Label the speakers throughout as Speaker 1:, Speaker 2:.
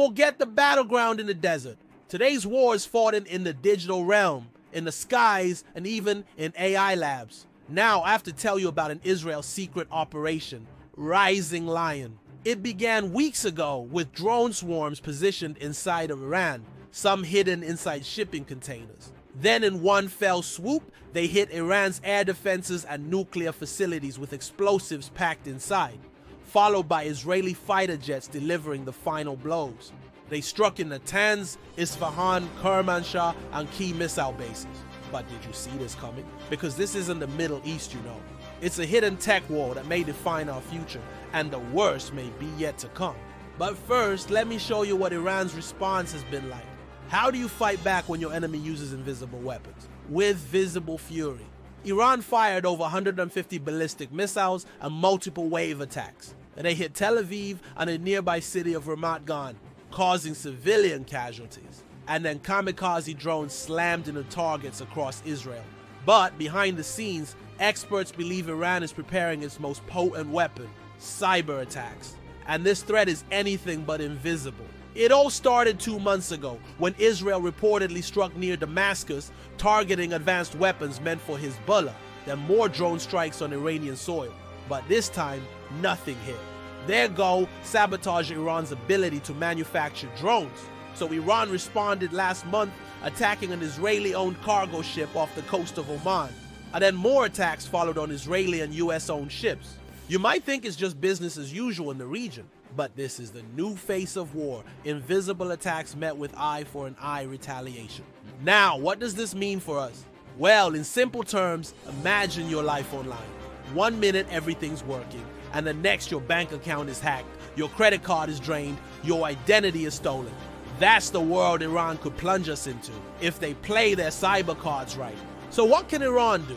Speaker 1: Forget the battleground in the desert. Today's war is fought in the digital realm, in the skies, and even in AI labs. Now I have to tell you about an Israel secret operation, Rising Lion. It began weeks ago with drone swarms positioned inside of Iran, some hidden inside shipping containers. Then in one fell swoop, they hit Iran's air defenses and nuclear facilities with explosives packed inside, followed by Israeli fighter jets delivering the final blows. They struck in Natanz, Isfahan, Kermanshah, and key missile bases. But did you see this coming? Because this isn't the Middle East, you know. It's a hidden tech war that may define our future, and the worst may be yet to come. But first, let me show you what Iran's response has been like. How do you fight back when your enemy uses invisible weapons? With visible fury. Iran fired over 150 ballistic missiles and multiple wave attacks. And they hit Tel Aviv and a nearby city of Ramat Gan, causing civilian casualties. And then kamikaze drones slammed into targets across Israel. But behind the scenes, experts believe Iran is preparing its most potent weapon, cyber attacks. And this threat is anything but invisible. It all started 2 months ago when Israel reportedly struck near Damascus, targeting advanced weapons meant for Hezbollah. Then more drone strikes on Iranian soil. But this time, nothing hit. Their goal, sabotage Iran's ability to manufacture drones. So Iran responded last month, attacking an Israeli-owned cargo ship off the coast of Oman. And then more attacks followed on Israeli and US-owned ships. You might think it's just business as usual in the region, but this is the new face of war. Invisible attacks met with eye for an eye retaliation. Now, what does this mean for us? Well, in simple terms, imagine your life online. 1 minute everything's working, and the next your bank account is hacked, your credit card is drained, your identity is stolen. That's the world Iran could plunge us into if they play their cyber cards right. So what can Iran do?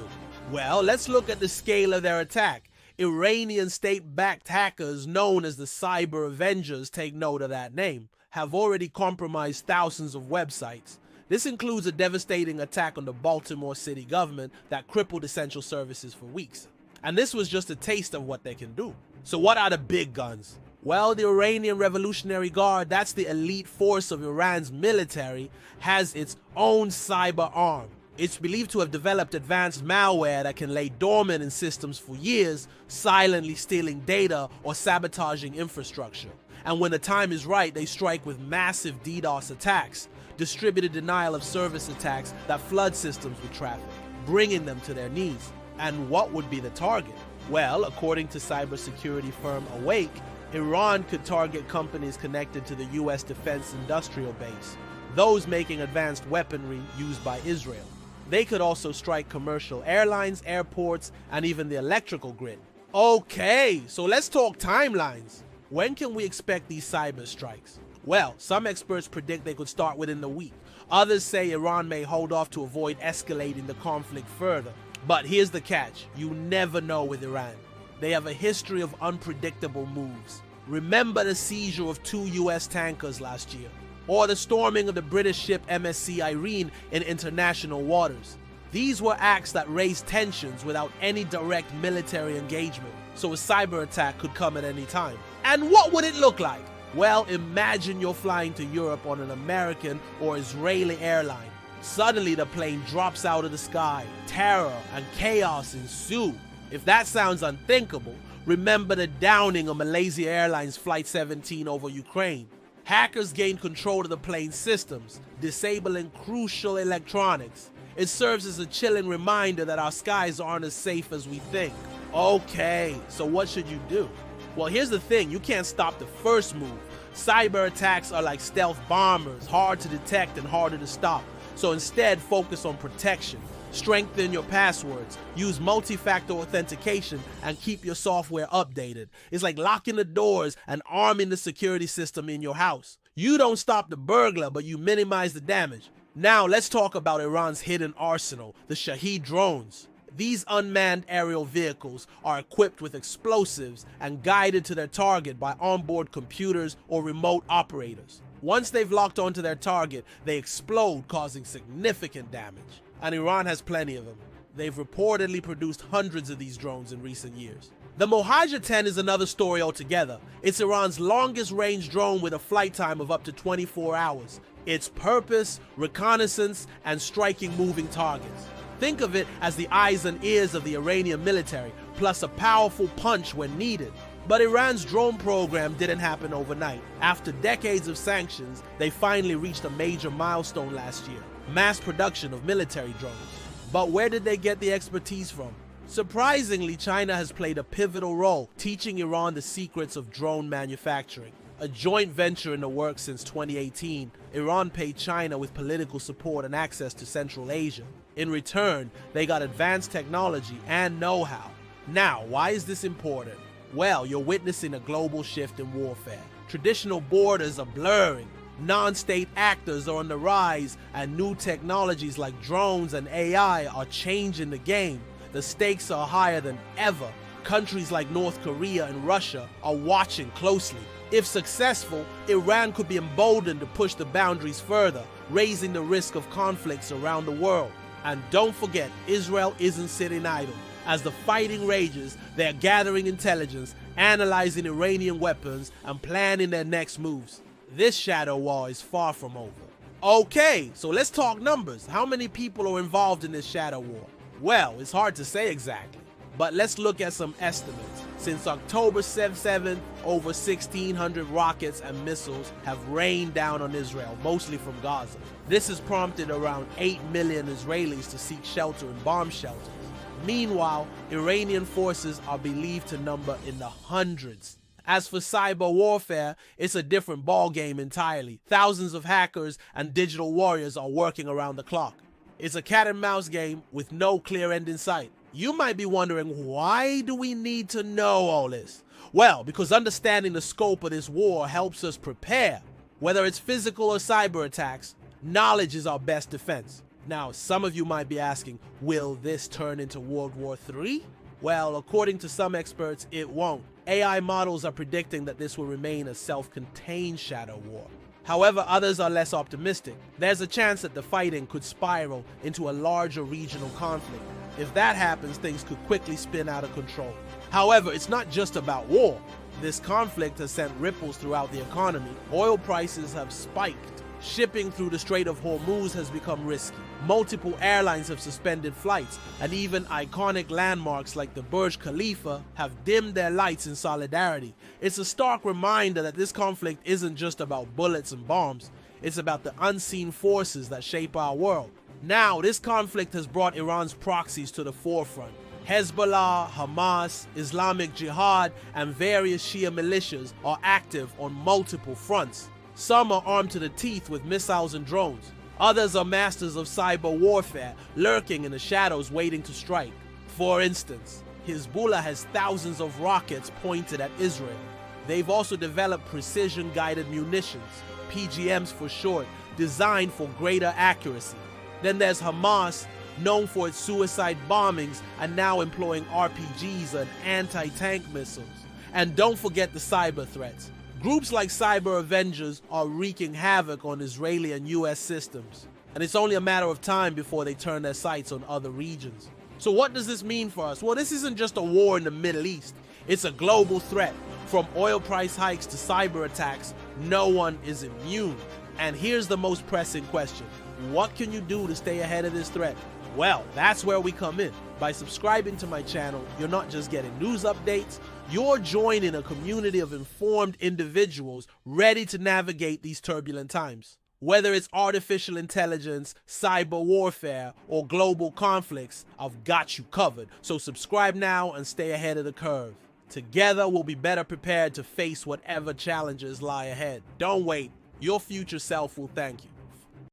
Speaker 1: Well, let's look at the scale of their attack. Iranian state-backed hackers known as the Cyber Avengers, take note of that name, have already compromised thousands of websites. This includes a devastating attack on the Baltimore city government that crippled essential services for weeks. And this was just a taste of what they can do. So what are the big guns? Well, the Iranian Revolutionary Guard, that's the elite force of Iran's military, has its own cyber arm. It's believed to have developed advanced malware that can lay dormant in systems for years, silently stealing data or sabotaging infrastructure. And when the time is right, they strike with massive DDoS attacks, distributed denial of service attacks that flood systems with traffic, bringing them to their knees. And what would be the target? Well, according to cybersecurity firm Awake, Iran could target companies connected to the US defense industrial base, those making advanced weaponry used by Israel. They could also strike commercial airlines, airports, and even the electrical grid. Okay, so let's talk timelines. When can we expect these cyber strikes? Well, some experts predict they could start within the week. Others say Iran may hold off to avoid escalating the conflict further. But here's the catch, you never know with Iran. They have a history of unpredictable moves. Remember the seizure of 2 US tankers last year, or the storming of the British ship MSC Irene in international waters. These were acts that raised tensions without any direct military engagement, so a cyber attack could come at any time. And what would it look like? Well, imagine you're flying to Europe on an American or Israeli airline. Suddenly the plane drops out of the sky. Terror and chaos ensue. If that sounds unthinkable, remember the downing of Malaysia Airlines Flight 17 over Ukraine. Hackers gained control of the plane's systems, disabling crucial electronics. It serves as a chilling reminder that our skies aren't as safe as we think. Okay, so what should you do? Well, here's the thing, you can't stop the first move. Cyber attacks are like stealth bombers, hard to detect and harder to stop. So instead, focus on protection. Strengthen your passwords, use multi-factor authentication, and keep your software updated. It's like locking the doors and arming the security system in your house. You don't stop the burglar, but you minimize the damage. Now let's talk about Iran's hidden arsenal, the Shahed drones. These unmanned aerial vehicles are equipped with explosives and guided to their target by onboard computers or remote operators. Once they've locked onto their target, they explode, causing significant damage. And Iran has plenty of them. They've reportedly produced hundreds of these drones in recent years. The Mohajer 10 is another story altogether. It's Iran's longest range drone with a flight time of up to 24 hours. Its purpose, reconnaissance, and striking moving targets. Think of it as the eyes and ears of the Iranian military, plus a powerful punch when needed. But Iran's drone program didn't happen overnight. After decades of sanctions, they finally reached a major milestone last year: mass production of military drones. But where did they get the expertise from? Surprisingly, China has played a pivotal role, teaching Iran the secrets of drone manufacturing. A joint venture in the works since 2018, Iran paid China with political support and access to Central Asia. In return, they got advanced technology and know-how. Now, why is this important? Well, you're witnessing a global shift in warfare. Traditional borders are blurring. Non-state actors are on the rise, and new technologies like drones and AI are changing the game. The stakes are higher than ever. Countries like North Korea and Russia are watching closely. If successful, Iran could be emboldened to push the boundaries further, raising the risk of conflicts around the world. And don't forget, Israel isn't sitting idle. As the fighting rages, they're gathering intelligence, analyzing Iranian weapons, and planning their next moves. This shadow war is far from over. Okay, so let's talk numbers. How many people are involved in this shadow war? Well, it's hard to say exactly, but let's look at some estimates. Since October 7th, over 1,600 rockets and missiles have rained down on Israel, mostly from Gaza. This has prompted around 8 million Israelis to seek shelter in bomb shelters. Meanwhile, Iranian forces are believed to number in the hundreds. As for cyber warfare, it's a different ballgame entirely. Thousands of hackers and digital warriors are working around the clock. It's a cat and mouse game with no clear end in sight. You might be wondering, why do we need to know all this? Well, because understanding the scope of this war helps us prepare. Whether it's physical or cyber attacks, knowledge is our best defense. Now, some of you might be asking, will this turn into World War III? Well, according to some experts, it won't. AI models are predicting that this will remain a self-contained shadow war. However, others are less optimistic. There's a chance that the fighting could spiral into a larger regional conflict. If that happens, things could quickly spin out of control. However, it's not just about war. This conflict has sent ripples throughout the economy. Oil prices have spiked. Shipping through the Strait of Hormuz has become risky. Multiple airlines have suspended flights, and even iconic landmarks like the Burj Khalifa have dimmed their lights in solidarity. It's a stark reminder that this conflict isn't just about bullets and bombs. It's about the unseen forces that shape our world. Now, this conflict has brought Iran's proxies to the forefront. Hezbollah, Hamas, Islamic Jihad, and various Shia militias are active on multiple fronts. Some are armed to the teeth with missiles and drones. Others are masters of cyber warfare, lurking in the shadows waiting to strike. For instance, Hezbollah has thousands of rockets pointed at Israel. They've also developed precision-guided munitions, PGMs for short, designed for greater accuracy. Then there's Hamas, known for its suicide bombings and now employing RPGs and anti-tank missiles. And don't forget the cyber threats. Groups like Cyber Avengers are wreaking havoc on Israeli and US systems, and it's only a matter of time before they turn their sights on other regions. So what does this mean for us? Well, this isn't just a war in the Middle East. It's a global threat. From oil price hikes to cyber attacks, no one is immune. And here's the most pressing question. What can you do to stay ahead of this threat? Well, that's where we come in. By subscribing to my channel, you're not just getting news updates, you're joining a community of informed individuals ready to navigate these turbulent times. Whether it's artificial intelligence, cyber warfare, or global conflicts, I've got you covered. So subscribe now and stay ahead of the curve. Together, we'll be better prepared to face whatever challenges lie ahead. Don't wait. Your future self will thank you.